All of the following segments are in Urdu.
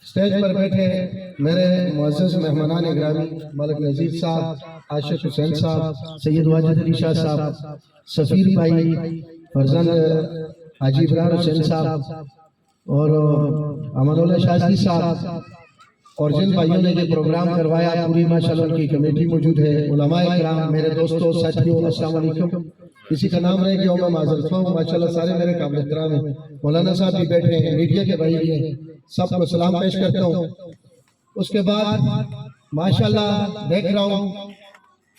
اسٹیج پر بیٹھے میرے معزز مہمانان گرامی ملک نذیر صاحب، عاشق حسین صاحب، سید واجد علی شاہ صاحب، سفیر بھائی فرزند حاجی ابرار حسین صاحب اور احمد اللہ شاذلی صاحب، اور جن بھائیوں نے یہ پروگرام کروایا پوری ماشاءاللہ ان کی کمیٹی موجود ہے، علماء کرام، میرے دوستوں، ساتھیوں، السلام علیکم۔ کسی کا نام رہ گیا ہوں میں معذرت ہوں، ماشاءاللہ سارے میرے قابل احترام ہیں، مولانا صاحب بھی بیٹھے ہیں، میڈیا کے بھائی بھی ہیں، سب کو سلام پیش کرتا ہوں۔ اس کے بعد ماشاءاللہ دیکھ رہا ہوں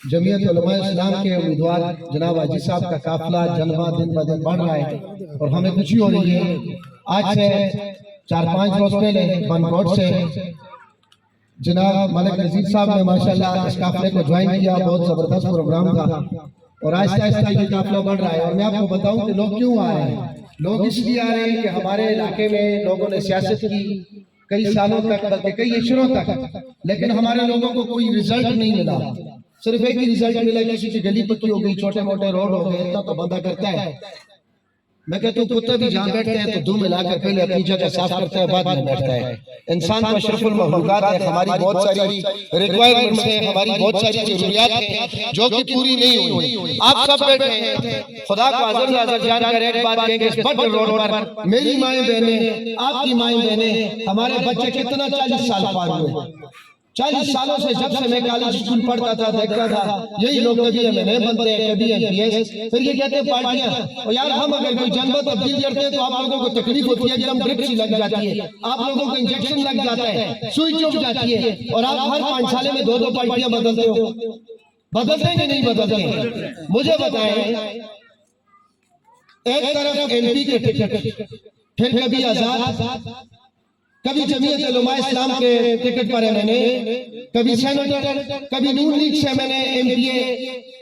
جمعیت علماء اسلام کے امیدوار جناب حاجی صاحب کا قافلہ جلوہ دن بدن بڑھ رہا ہے اور ہمیں خوشی ہو رہی ہے۔ آج سے 4-5 روز پہلے بنکوٹ سے جناب ملک نذیر صاحب نے ماشاءاللہ اس قافلے کو جوائن کیا، بہت زبردست پروگرام تھا اور آہستہ آہستہ یہ قافلہ بڑھ رہا ہے۔ اور میں آپ کو بتاؤں کہ لوگ کیوں آ رہے ہیں، لوگ اس لیے آ رہے ہیں کہ ہمارے علاقے میں لوگوں نے سیاست کی کئی سالوں تک، بلکہ کئی عشروں تک، لیکن ہمارے لوگوں کو کوئی رزلٹ نہیں ملا۔ صرف ایک ہی رزلٹ ملا، کسی کی گلی پکی ہو گئی، چھوٹے موٹے روڈ ہو گئے، اتنا تو بندہ کرتا ہے۔ میں کہتا ہوں کتا بھی جہاں بیٹھتے ہیں تو دو ملا کر پہلے اپنی جگہ صاف کرتا ہے، بعد میں بیٹھتا ہے۔ انسان کو اشرف المخلوقات ہے، ہماری بہت ساری ریکوائرمنٹس ہیں، ہماری بہت ساری ضروریات ہیں جو کہ پوری نہیں ہوئی۔ آپ سب بیٹھے ہیں، خدا کو حاضر ناظر جان کر ایک بات کہیں گے، اس بڑے روڈ پر میری مائیں بہنیں، آپ کی مائیں بہنیں، ہمارے بچے کتنا 40 سال پار ہوئے۔ 40 سالوں سے جب سے میں کالج اسکول پڑھتا تھا دیکھتا تھا یہی لوگ کبھی MLA بنتے ہیں، کبھی MPS، پھر یہ کہتے ہیں پارٹیاں، اور یار ہم اگر کوئی جنبہ تبدیل کرتے ہیں تو آپ لوگوں کو تکلیف ہوتی ہے، ایک دم ڈرپ سی لگ جاتی ہے، آپ لوگوں کو انجیکشن لگ جاتا ہے، سوئی چوب جاتی ہے، اور آپ ہر 5 سالے میں 2 پارٹیاں بدلتے ہو۔ بدلتے ہیں کہ نہیں بدلتے؟ مجھے بتائیں، ایک طرف MP کے ٹکٹ، پھر کبھی آزاد، کبھی جمعیت علماء اسلام کے ٹکٹ پر MNA، کبھی سینیٹر، کبھی نون لیگ سے MNA MPA،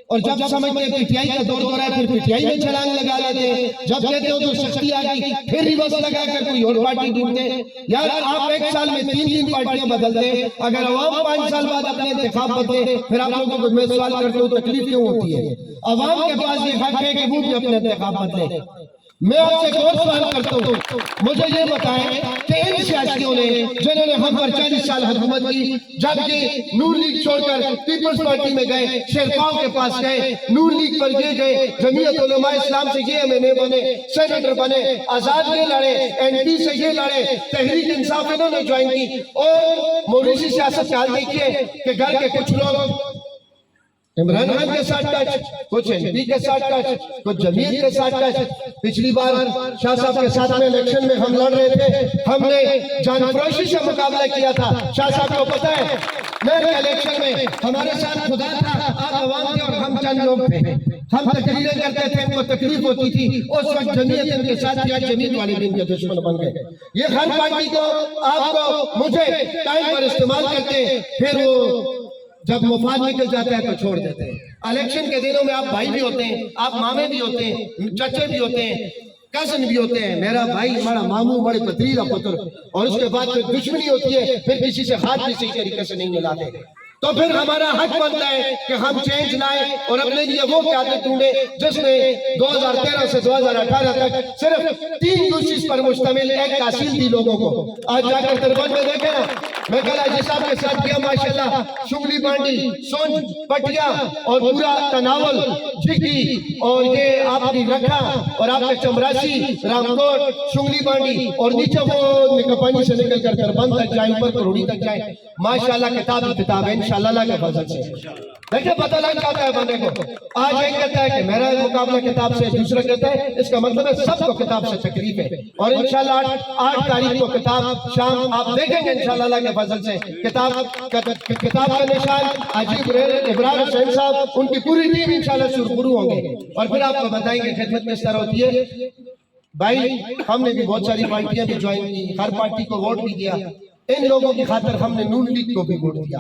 اور جب سمجھتے ہیں PTI کا دور ہے پھر PTI میں چھلانگ لگا لیتے ہیں، جب کہتے ہو تو سختی آ گئی پھر ریورس لگا کر کوئی اور پارٹی ڈھونڈتے ہیں۔ یار آپ ایک سال میں 3 پارٹیاں بدلتے ہیں، اگر عوام 5 سال بعد اپنے انتخاب بدلے پھر آپ لوگوں کو میں سوال کرتا ہوں تکلیف کیوں ہوتی ہے؟ عوام کے پاس یہ حق ہے کہ وہ بھی اپنے انتخاب بدلے۔ میں آپ سے ایک اور سوال کرتا ہوں، مجھے یہ بتائیں کہ ان سیاسیوں نے جنہوں نے ہم پر 40 سال حکومت کی، جب یہ نون لیگ چھوڑ کر پیپلز پارٹی میں گئے، شیرپاؤں کے پاس گئے، نون لیگ پر یہ گئے، جمعیت علماء اسلام سے یہ MNA بنے، سینیٹر بنے، آزاد یہ لڑے، NP سے یہ لڑے، تحریک انصاف انہوں نے جوائن کی، اور موریثی سیاست کا حال دیکھیے کہ گھر کے کچھ لوگ عمران خان کے ساتھ ٹچ، کچھ MP کے ساتھ ٹچ، کچھ جمعیت کے ساتھ ٹچ۔ پچھلی بار شاہ صاحب کے ساتھ میں الیکشن میں ہم لڑ رہے تھے، ہم نے جان فروشی سے مقابلہ کیا تھا، شاہ صاحب کو پتہ ہے میرے الیکشن میں ہمارے ساتھ خدا تھا، آپ عوام تھے اور ہم چند لوگ تھے، ہم تقریریں کرتے تھے، ان کو تکلیف ہوتی تھی، اس وقت جمعیت ان کے ساتھ کیا، جمعیت والے بھی ان کے دشمن بن گئے۔ یہ ہر پارٹی کو آپ کو مجھے ٹائم پر استعمال کرتے ہیں، پھر وہ جب مفاد نکل جاتا ہے تو چھوڑ دیتے ہیں۔ الیکشن کے دنوں میں آپ بھائی بھی ہوتے ہیں، آپ مامے بھی ہوتے ہیں، چچے بھی ہوتے ہیں، کزن بھی ہوتے ہیں، میرا بھائی، ہمارا ماموں، ہمارے پتریرا پتر، اور اس کے بعد پھر دشمنی ہوتی ہے، پھر کسی سے ہاتھ بھی صحیح طریقے سے نہیں ملاتے، تو پھر ہمارا حق بنتا ہے کہ ہم چینج لائیں اور اپنے لیے وہ قیادت ڈھونڈیں جس میں 2013 سے 2018 تک صرف 3 یوسیز پر مشتمل ایک تحصیل دی لوگوں کو۔ آج جا کر دربند میں دیکھیں نا، میں کل حاجی صاحب کے ساتھ کیا، ماشاءاللہ شنگلی بانڈی، سونج، پٹیا اور پورا تناول، جھگی اور یہ آپ کی رکھا اور آپ کے چمراسی، رامکوٹ، شنگلی بانڈی اور نیچے وہ نکپانی سے نکل کر دربند تک جائیں، پر کروڑی تک جائیں، ماشاءاللہ کتاب ہی کتاب ہے، انشاءاللہ اللہ کے فضل سے۔ دیکھیں پتہ لگ جاتا ہے بندے کو، آج ایک کہتا ہے کہ میرا مقابلہ کتاب سے، دوسرا کہتا ہے، اس کا مطلب ہے سب کو کتاب سے تکلیف ہے، اور انشاءاللہ 8 تاریخ کو کتاب شام آپ دیکھیں گے انشاءاللہ اللہ کے فضل سے، کتاب کا نشان حاجی ابرار حسین صاحب، ان کی پوری ٹیم انشاءاللہ سرخرو ہوں گے، اور پھر آپ کو بتائیں گے خدمت کس طرح ہوتی ہے۔ بھائی ہم نے بھی بہت ساری پارٹیاں بھی جوائن کی، ہر پارٹی کو ووٹ بھی دیا، ان لوگوں کی خاطر ہم نے نون لیگ کو بھی ووٹ دیا،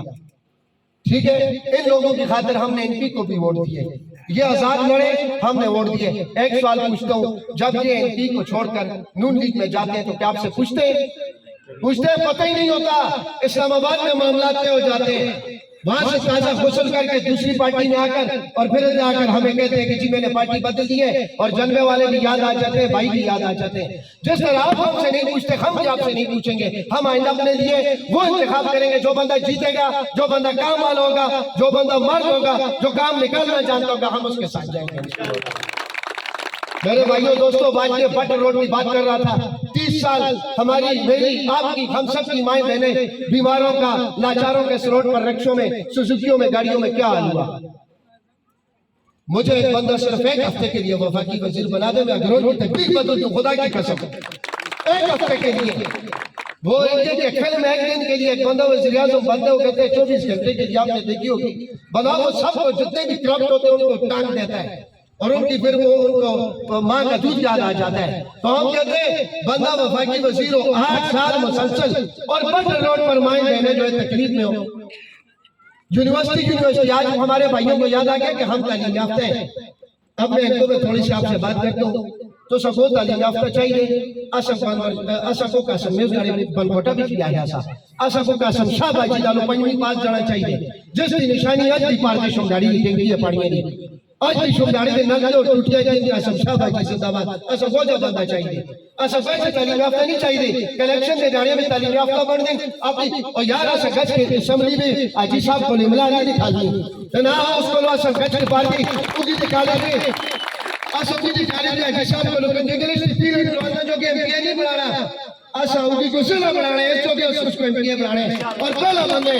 ٹھیک ہے، ان لوگوں کی خاطر ہم نے NP کو بھی ووٹ دیے، یہ آزاد لڑے، ہم نے ووٹ دیے۔ ایک سوال پوچھتا ہوں، جب یہ NP کو چھوڑ کر نون لیگ میں جاتے ہیں تو کیا آپ سے پوچھتے ہیں؟ پتہ ہی نہیں ہوتا، اسلام آباد میں معاملات طے ہو جاتے ہیں، وہاں سے تازہ غسل کر کے دوسری پارٹی میں آ کر اور پھر آ کر ہمیں کہتے ہیں کہ جی میں نے پارٹی بدل دی ہے، اور جلوے والے بھی یاد آ جاتے ہیں، بھائی بھی یاد آ جاتے ہیں۔ جس طرح آپ ہم سے نہیں پوچھتے، ہم بھی آپ سے نہیں پوچھیں گے۔ ہم آئندہ اپنے لیے وہ انتخاب کریں گے جو بندہ جیتے گا، جو بندہ کام والا ہوگا، جو بندہ مرد ہوگا، جو کام نکالنا جانتا ہوگا، ہم اس کے ساتھ جائیں گے۔ میرے بھائیوں دوستوں، باجے بٹ روڈ کی بات کر رہا تھا۔ 30 سال ہماری، میری، آپ کی، ہم سب کی مائیں بہنیں بیماروں کا، لاچاروں کے اس روڈ پر رکشوں میں، سوزوکیوں میں، گاڑیوں میں کیا حال ہوا۔ مجھے ایک بندہ صرف ایک ہفتے کے لیے وفاقی وزیر بنا دے، میں اگر کی تکلیف بدل دوں، خدا کی قسم، ایک ہفتے کے لیے۔ وہ ایک فلم ایک دن کے لیے ایک بندہ وزیر اعظم بندے ہو کہتے ہیں 24 گھنٹے کے لیے، آپ نے دیکھی ہوگی، بندہ وہ سب کو جتنے بھی کرپٹ ہوتے ہیں ان کو ٹانگ دیتا ہے، اور ان کی پھر وہ ان کو ماں کا دودھ یاد آ جاتا ہے۔ تو ہم کہتے ہیں بندہ وفاقی وزیر ہو 8 سال مسلسل، اور بٹ روڈ پر مائیں بہنیں جو ہے تکلیف میں ہو۔ یونیورسٹی آج ہمارے بھائیوں کو یاد آ گیا کہ ہم تعلیم یافتہ ہیں۔ اب میں ان کو میں تھوڑی سی آپ سے بات کرتا ہوں تو سب کو تعلیم یافتہ چاہیے۔ اسا کو قسم میں گاڑی بن کوٹا بھی کیا ہے، اسا کو قسم شاہ باجی دالو پنجویں پاس جانا چاہیے، جس کی نشانی آج بھی پارٹی شمداری لکھیں گی پڑھیں گی، آج بھی شمداری کے نل جو ٹوٹ جائے جن کی قسم شاہ باجی زندہ باد۔ اسا کو جو بندہ چاہیے، اسا کوئی تعلیم یافتہ نہیں چاہیے، کلیکشن دے جانے میں تعلیم یافتہ بن دیں اپنی، اور یار اسا گج کے اسمبلی میں آجی صاحب کو نملا نہیں دکھا دی نا، اس کو اسا گج کے پارٹی اگی دکھا دے، اسا اگی دکھا دے آجی صاحب کو لوگ انگلش پیریڈ روزہ جو کہ ایم پی اے نہیں بنا رہا، اسا اگی کو سلا بنا رہے ہیں، جو کہ اس کو ایم پی اے بنا رہے ہیں، اور پہلا بندے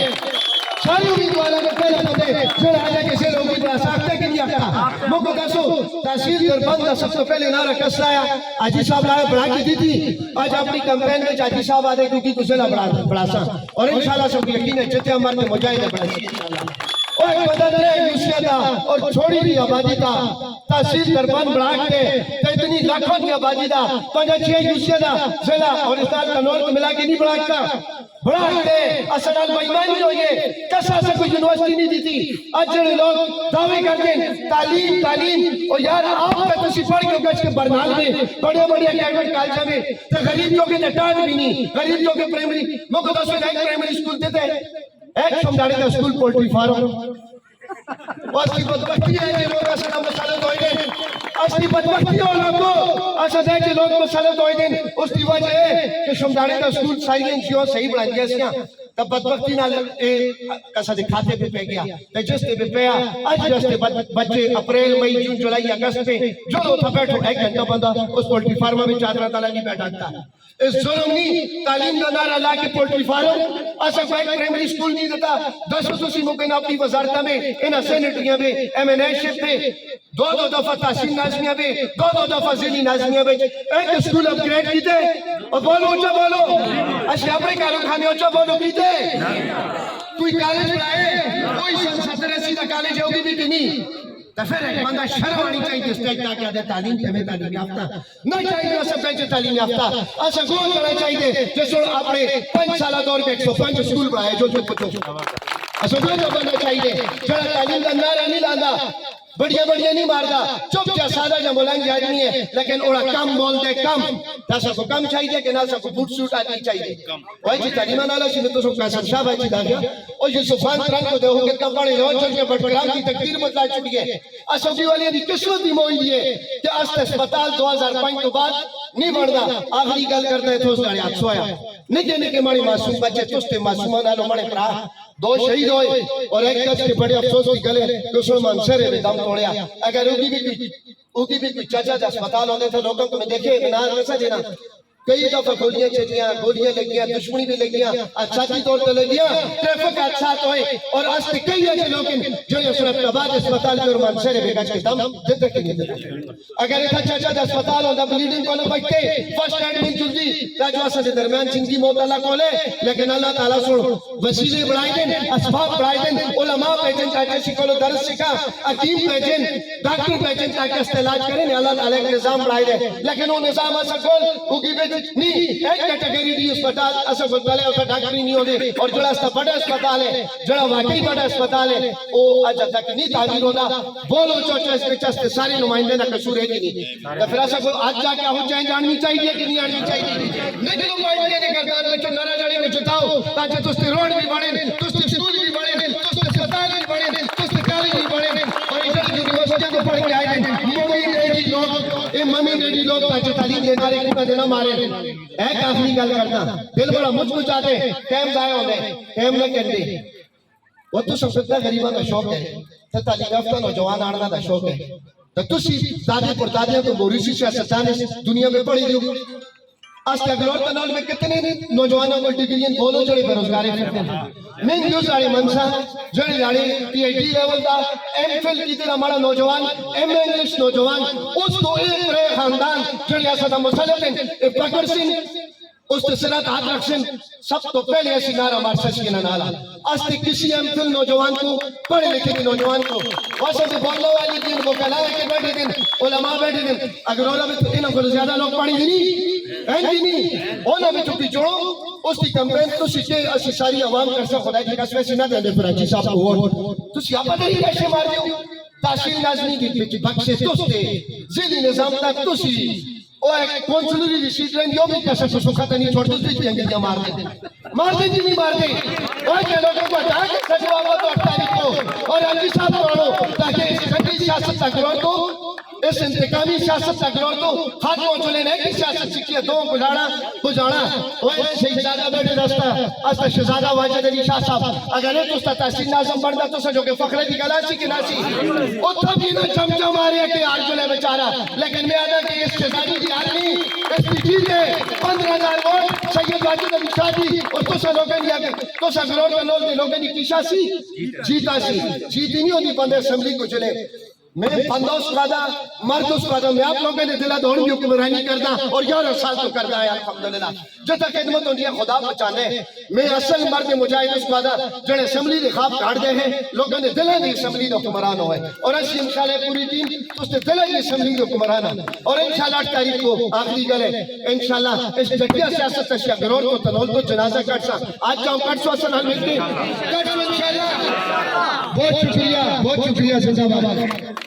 ساری امیدواروں میں پہلا بندے جو آجا کسی لوگی بڑا ساکتے کے لیے آتا مکو کسو تحصیل در بندہ سب تو پہلے نعرہ کس لایا، آجی صاحب لائے بڑھا کی دی تھی، آج اپنی کمپین میں آجی صاحب آدھے کیونکہ کسلا بڑھا سا، اور انشاءاللہ سب کی یقین ہے جتے ہمارے مجاہدے بڑھا سی انشاءاللہ۔ اور ایک بدن ہے یوسیہ دا اور چھوڑی بھی آبادی دا تحصیل در بند بڑھا کے اتنی لاکھوں کی آبادی دا 5-6 یوسیہ دا ضلع اور استاد کنور کو ملا کے نہیں بڑھاکتا، بڑھاکتے اسنال بائیمانی ہوئے کسا سے کوئی یونیورسٹی نہیں دیتی۔ آج جڑے لوگ دعوے کرتے ہیں تعلیم تعلیم، اور یار آپ کا تسی پڑھ کے گج کے برنال میں بڑے بڑے اکیڈمک کالجہ میں تو غریبیوں کے نٹان بھی نہیں، غریبیوں کے پریمری مقدس میں ایک پریمری اسکول دیتے ہیں، ایک شمداری کا اسکول پولٹری فارم، واسطی بدبختی ہے کہ لوگ اسنا مسالت ہوئے دیں، اسنی بدبختی ہو لوگوں اسنا ہے کہ لوگ مسالت ہوئے دیں، اس کی وجہ ہے کہ شمداری کا اسکول ساری انچیوں صحیح بڑھائیں گے اسیاں، تب بدبختی نہ کسا دکھاتے پہ پہ گیا، جستے پہ پیا، آج جستے بچے اپریل مئی جون جولائی اگست پہ جو لوگ تھا بیٹھو ایک گھنٹہ بندہ اس پولٹری فارمہ میں چادرہ تعالیٰ نہیں بیٹھاتا ہے۔ اس ظلم نہیں تعلیم دا نعرہ لا کے پولٹری فارم اسا کو ایک پرائمری اسکول نہیں دیتا، 10 خصوصی ممکن اپنی وزارتہ میں انہا سینٹریاں میں ایم این اے شپ میں 2 دفعہ تحصیل نازمیہ میں 2 دفعہ ذیلی نازمیہ میں ایک اسکول اپ گریڈ کی دے، اور بولو اچھا بولو اشیاء اپنے کاروں کھانے اچھا بولو کی دے، کوئی کالج بڑھائے کوئی 70-80 دا کالج ہوگی بھی نہیں، تو پھر ایک بندہ شرم آنی چاہیے اس کا کیا دے تعلیم کے ہمیں تعلیم یافتہ نہیں چاہیے، اسا پہنچے تعلیم یافتہ اسا گول کرنا چاہیے جیسے اپنے 5 سالہ دور میں 105 اسکول بڑھائے جو بچوں اسا گول کرنا چاہیے جڑا تعلیم کا نعرہ نہیں لاندہ، بڑیا بڑیا نہیں ماردا، چپ چا سادہ جا مولانگ آدمی ہے لیکن اوڑا کم بول دے کم، تاسا کو کم چاہیے کہ ناسا کو بوٹ سوٹ آدمی چاہیے۔ وہی جی تعلیمہ نالا سی میں تو سب قاسم شاہ بھائی جی دا گیا، اور یوسفان تران کو دے ہو کتنا پڑے ہو چل کے بٹکرام کی تقدیر بدلا چکی ہے۔ اسفی والی دی قسمت بھی موئی لیے کہ است اسپتال 2005 تو بعد نہیں بڑھدا، آخری گل کرتا ہے تو اس گاڑی آت سویا نکے نکے ماڑی معصوم بچے توستے معصومان آلو مڑے پرا 2 شہید ہوئے، اور ایک کچھ کے بڑے افسوس کی گلے مسلمان سرے میں دم توڑیا۔ اگر اوگی بھی کوئی چاچا جا اسپتال ہونے تھے لوگوں کو میں دیکھے منار میں سجینا کئی دفعہ گولیاں چلیاں، گولیاں لگیاں، دشمنی بھی لگیاں، اچھاتی طور پر لگیاں، ٹریفک حادثات ہوئے، اور آج تک کئی ایسے لوگ جو اسرف آباد اسپتال کے ارمان سرے بے گج کے دم دیتے کے نہیں دیتے۔ اگر ایک چاچا جا اسپتال ہوتا بلیڈنگ کو نہ بچتے فرسٹ ایڈ میں جلدی راجوہ سے درمیان چنگی موت اللہ کو لے، لیکن اللہ تعالیٰ سوڑ وسیلے بڑھائی دیں، اسباب بڑھائی دیں، علماء پیجن تاکہ سکولو درس سکھا، حکیم پیجن، ڈاکٹر پیجن تاکہ استعلاج کریں، اللہ تعالیٰ ایک نظام بڑھائی دیں، لیکن وہ نظام ایسا کول ہوگی بے نہیں ایک کیٹیگری دی اسپتال اسا گلتالے ہوتا ڈاکٹری نہیں ہوتے، اور جڑا اس کا بڑا اسپتال ہے جڑا واقعی بڑا اسپتال ہے وہ اجا تک نہیں تعبیر ہوتا، بولو چوچا اس کے چستے ساری نمائندے نہ قصور ہے کہ نہیں، تو پھر ایسا کو آج جا کے ہو جائیں جاننی چاہیے کہ نہیں آنی چاہیے، نکلو مائندے نے کردار میں چو نرہ جڑے میں چتاؤ تاکہ تستے روڈ بھی بڑھیں، تستے سکول بھی بڑھیں، تستے یہ نارے کتنا دینا مارے ایک آخری گل کرتا دل بڑا مجھ کو چاہتے ٹائم ضائع ہو گئے ٹائم نہ کرتے وہ تو سب سے غریبہ کا شوق ہے تعلیم یافتہ نوجوان آڑنا کا شوق ہے تو تسی دادی پردادیاں تو موریسی سیاستان دنیا میں پڑھی دیو آج تک گلور تنال میں کتنے نوجوانوں کو ڈگریاں بولو جڑے بروزگاری کرتے ہیں میں جو سارے منسا جڑے جاڑے پی ایچ ڈی لیول دا ایم فل کی طرح ہمارا نوجوان ایم انگلش نوجوان اس کو ایک رہے خاندان جڑے ایسا مسئلہ ہیں پکڑ سن اس تسرات ہاتھ رکھسن سب تو پہلے ایسی نارا مارسس کی نالا آج تک کسی ایم فل نوجوان کو پڑھے لکھے کے نوجوان کو واسے سے بولنے والی دن وہ کہلائے کے بیٹھے دن علماء بیٹھے دن اگر اولا بھی تو انہوں کو زیادہ لوگ پڑھی دینی نہیں اونا بھی چکی جوڑو اس کی کمپین تو سیکھے اسی ساری عوام کرسا خدا کی قسمیں سے نہ دیں دے فرانچی صاحب کو ووٹ تو سیاپا دے ہی ایسے مار دیو تحصیل نازمی کی پکی بخشے توستے ذیلی نظام تک تو سی وہ ایک کونسلری ریسیٹ رہن یوں بھی کیسے سکھاتا نہیں چھوڑ دوسری بھی انگلیاں مار دیں جی نہیں مار دیں وہ کہ لوگوں کو ہٹا کے سجوا ہوا تو 8 تاریخ کو اور علی صاحب پڑھو تاکہ اس گھٹی سیاست تکرار کو اس انتقامی سیاست تکرار کو خاتموں چلے نہیں کہ سیاست سکھیے دو گزاڑا وہ شہزادہ بیٹھے دستا استا شہزادہ واجد علی شاہ صاحب اگر نہیں تو استا تحصیل ناظم بڑھتا تو سجو کہ فخرے دی گلاسی کی ناسی وہ تب یہ نہ چمچہ مارے کہ آج جلے بچارا لیکن میں آدھا کہ اس شہزادی دی آدمی اس کی جیت ہے 15,000 ووٹ سید واجد علی شاہ دی اور تو سا لوگیں دیا کہ تو سا گروڑ میں لوگیں دی کیشا سی جیتا سی جیتی نہیں ہوتی بندے اسمبلی کو چلے میں بندہ اس قادہ مرد اس قادہ میں آپ لوگوں نے دلہ دوڑ بھی حکمرانی کرنا اور 11 سال تو کرنا ہے الحمدللہ جو تک خدمت ہوتی ہے خدا بچانے میں اصل مرد مجاہد اس قادہ جڑے اسمبلی دے خواب کاٹ دے ہیں لوگوں نے دلہ دی اسمبلی دے حکمران ہوئے اور ایسی انشاءاللہ پوری ٹیم اس نے دلہ دی اسمبلی دے حکمران اور انشاءاللہ 8 تاریخ کو آخری گلے انشاءاللہ اس جٹیا سیاست تشیع گروڑ کو تنول کو جنازہ کٹ سا آج جاؤں کٹ سو اصل حل ملتی کٹ سو انشاءاللہ بہت شکریہ زندہ بابا